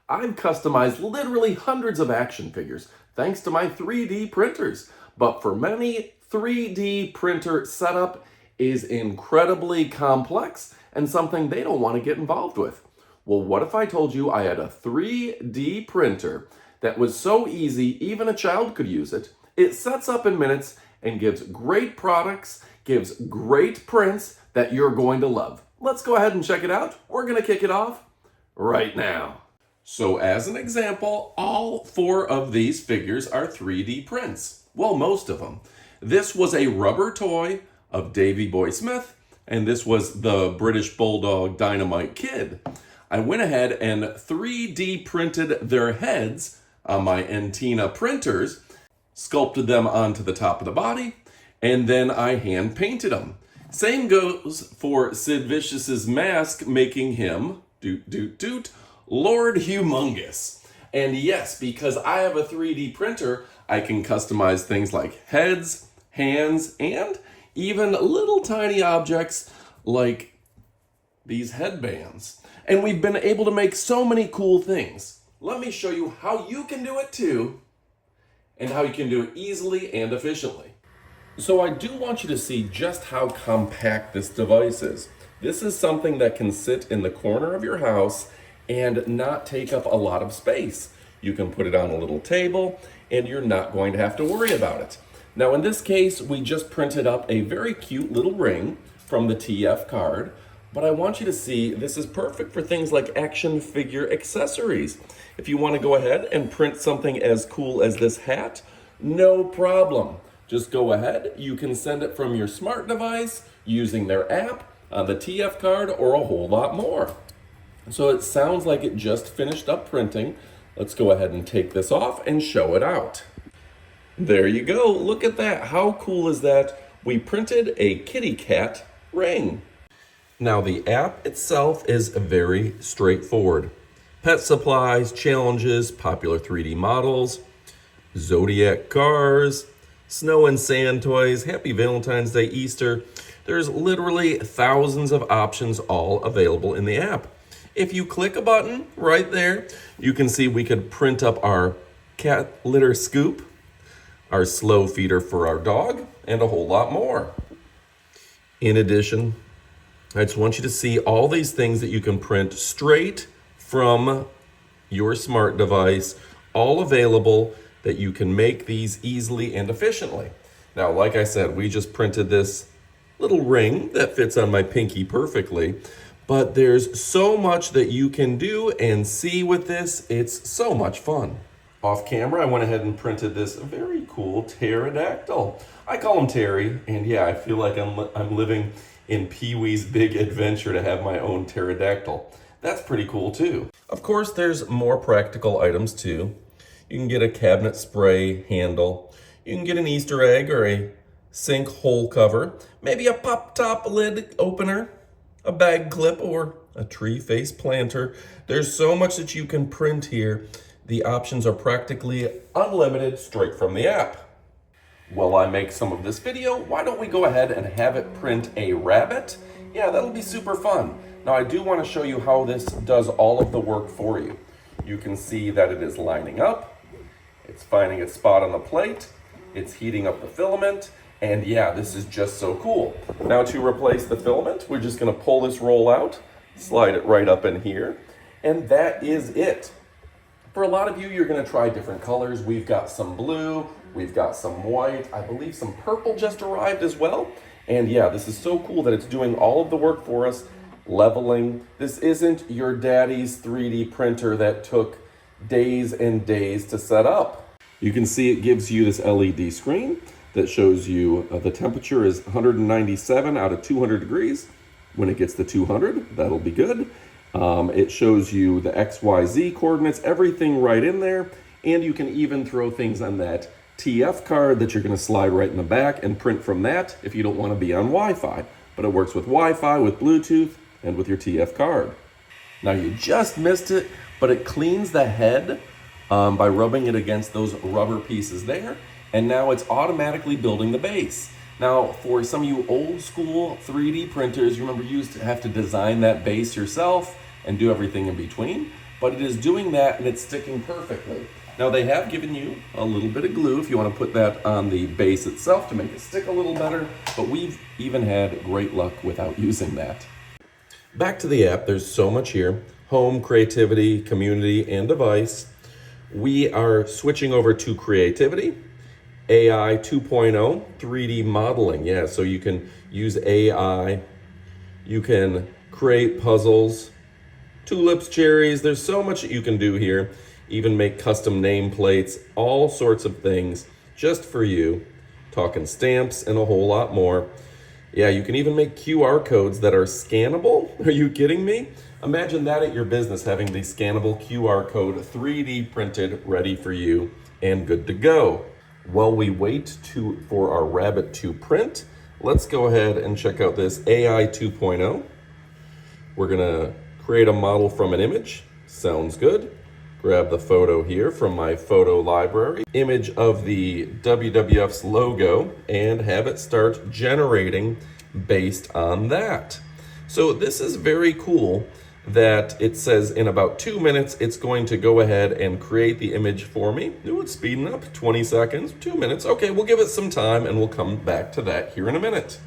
I've customized literally hundreds of action figures thanks to my 3D printers. But for many, 3D printer setup is incredibly complex and something they don't want to get involved with. Well, what if I told you I had a 3D printer that was so easy, even a child could use it? It sets up in minutes and gives great products, gives great prints that you're going to love. Let's go ahead and check it out. We're going to kick it off right now. So as an example, all 4 of these figures are 3D prints. Well, most of them. This was a rubber toy of Davy Boy Smith, and this was the British Bulldog Dynamite Kid. I went ahead and 3D printed their heads on my Entina printers, sculpted them onto the top of the body, and then I hand painted them. Same goes for Sid Vicious's mask, making him, doot doot doot, Lord Humongous. And yes, because I have a 3D printer, I can customize things like heads, hands, and even little tiny objects like these headbands. And we've been able to make so many cool things. Let me show you how you can do it too, and how you can do it easily and efficiently. So I do want you to see just how compact this device is. This is something that can sit in the corner of your house and not take up a lot of space. You can put it on a little table and you're not going to have to worry about it. Now in this case, we just printed up a very cute little ring from the TF card, but I want you to see this is perfect for things like action figure accessories. If you want to go ahead and print something as cool as this hat, no problem. Just go ahead, you can send it from your smart device using their app on the TF card or a whole lot more. So it sounds like it just finished up printing. Let's go ahead and take this off and show it out. There you go, look at that. How cool is that? We printed a kitty cat ring. Now the app itself is very straightforward. Pet supplies, challenges, popular 3D models, Zodiac cars, snow and sand toys, happy Valentine's Day, Easter. There's literally thousands of options all available in the app. If you click a button right there, you can see we could print up our cat litter scoop, our slow feeder for our dog, and a whole lot more. In addition, I just want you to see all these things that you can print straight from your smart device, all available that you can make these easily and efficiently. Now, like I said, we just printed this little ring that fits on my pinky perfectly, but there's so much that you can do and see with this. It's so much fun. Off camera, I went ahead and printed this very cool pterodactyl. I call him Terry, and yeah, I feel like I'm living in Pee-wee's Big Adventure to have my own pterodactyl. That's pretty cool too. Of course, there's more practical items too. You can get a cabinet spray handle. You can get an Easter egg or a sink hole cover, maybe a pop top lid opener, a bag clip, or a tree face planter. There's so much that you can print here. The options are practically unlimited straight from the app. While I make some of this video, why don't we go ahead and have it print a rabbit? Yeah, that'll be super fun. Now I do want to show you how this does all of the work for you. You can see that it is lining up. It's finding its spot on the plate. It's heating up the filament. And yeah, this is just so cool. Now to replace the filament, we're just gonna pull this roll out, slide it right up in here, and that is it. For a lot of you, you're gonna try different colors. We've got some blue, we've got some white, I believe some purple just arrived as well. And yeah, this is so cool that it's doing all of the work for us, leveling. This isn't your daddy's 3D printer that took days and days to set up. You can see it gives you this LED screen that shows you the temperature is 197 out of 200 degrees. When it gets to 200, that'll be good. It shows you the XYZ coordinates, everything right in there. And you can even throw things on that TF card that you're gonna slide right in the back and print from that if you don't wanna be on Wi-Fi. But it works with Wi-Fi, with Bluetooth, and with your TF card. Now you just missed it, but it cleans the head by rubbing it against those rubber pieces there, and now it's automatically building the base. Now, for some of you old school 3D printers, you remember you used to have to design that base yourself and do everything in between. but it is doing that and it's sticking perfectly. Now they have given you a little bit of glue if you want to put that on the base itself to make it stick a little better, but we've even had great luck without using that. Back to the app, there's so much here. Home, creativity, community, and device. We are switching over to creativity, AI 2.0, 3D modeling. Yeah, so you can use AI, you can create puzzles, tulips, cherries. There's so much that you can do here. Even make custom nameplates, all sorts of things just for you. Talking stamps and a whole lot more. Yeah, you can even make QR codes that are scannable. Are you kidding me? Imagine that at your business, having the scannable QR code 3D printed, ready for you and good to go. While we wait for our rabbit to print, let's go ahead and check out this AI 2.0. We're gonna create a model from an image. Sounds good. Grab the photo here from my photo library, image of the WWF's logo, and have it start generating based on that. So this is very cool that it says in about 2 minutes, it's going to go ahead and create the image for me. Ooh, it's speeding up, 20 seconds, 2 minutes. Okay, we'll give it some time and we'll come back to that here in a minute.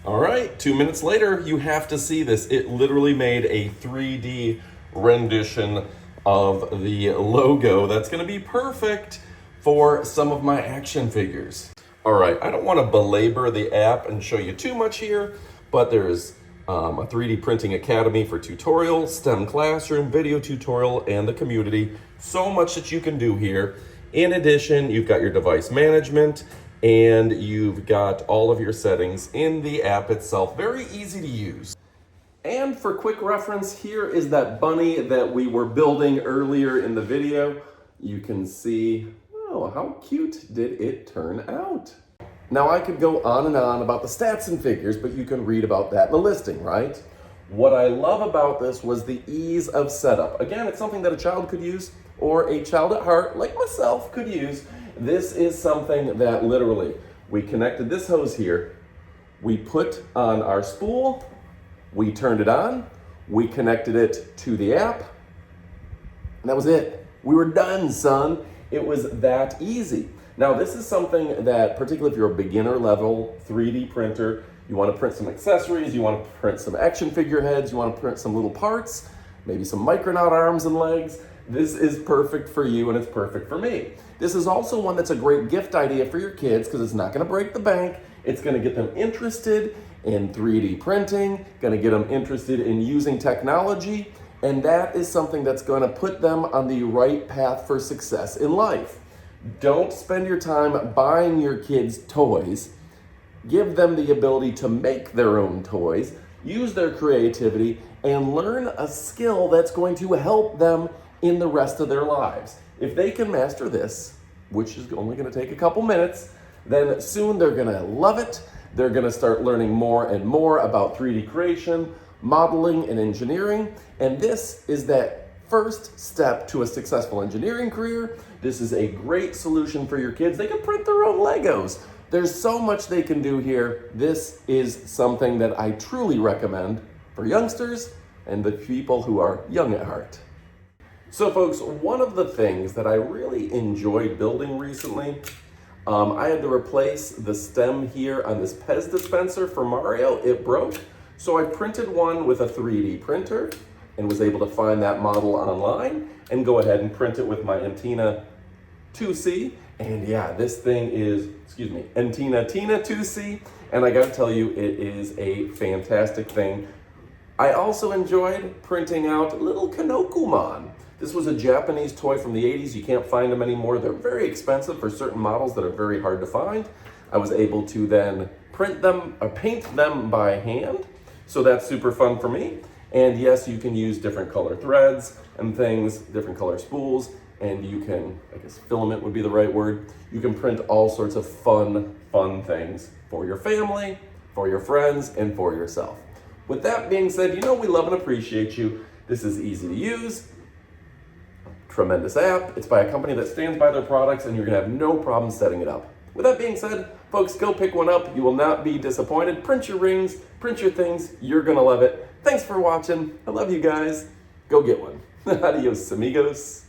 All right, 2 minutes later, you have to see this. It literally made a 3D rendition of the logo that's going to be perfect for some of my action figures. All right, I don't want to belabor the app and show you too much here, but there's a 3D Printing Academy for tutorials, STEM Classroom, video tutorial, and the community. So much that you can do here. In addition, you've got your device management, and you've got all of your settings in the app itself. Very easy to use. And for quick reference, here is that bunny that we were building earlier in the video. You can see, oh, how cute did it turn out? Now I could go on and on about the stats and figures, but you can read about that in the listing, right? What I love about this was the ease of setup. Again, it's something that a child could use, or a child at heart, like myself, could use. This is something that literally, we connected this hose here, we put on our spool, we turned it on, we connected it to the app, and that was it. We were done, son. It was that easy. Now, this is something that, particularly if you're a beginner level 3D printer, you want to print some accessories, you want to print some action figure heads, you want to print some little parts, maybe some Micronaut arms and legs. This is perfect for you and it's perfect for me. This is also one that's a great gift idea for your kids because it's not going to break the bank. It's going to get them interested in 3D printing, going to get them interested in using technology, and that is something that's going to put them on the right path for success in life. Don't spend your time buying your kids toys. Give them the ability to make their own toys, use their creativity, and learn a skill that's going to help them in the rest of their lives. If they can master this, which is only going to take a couple minutes, then soon they're going to love it. They're going to start learning more and more about 3D creation, modeling, and engineering. And this is that first step to a successful engineering career. This is a great solution for your kids. They can print their own Legos. There's so much they can do here. This is something that I truly recommend for youngsters and the people who are young at heart. So folks, one of the things that I really enjoyed building recently, I had to replace the stem here on this Pez dispenser for Mario. It broke. So I printed one with a 3D printer and was able to find that model online and go ahead and print it with my Entina2C. And yeah, this thing is, Entina Tina2C. And I gotta tell you, it is a fantastic thing. I also enjoyed printing out little Kanokumon. This was a Japanese toy from the 80s. You can't find them anymore. They're very expensive for certain models that are very hard to find. I was able to then print them or paint them by hand. So that's super fun for me. And yes, you can use different color threads and things, different color spools, and you can, I guess filament would be the right word. You can print all sorts of fun things for your family, for your friends, and for yourself. With that being said, you know we love and appreciate you. This is easy to use. Tremendous app. It's by a company that stands by their products and you're gonna have no problem setting it up. With that being said, folks, go pick one up. You will not be disappointed. Print your rings, print your things. You're gonna love it. Thanks for watching. I love you guys. Go get one. Adios, amigos.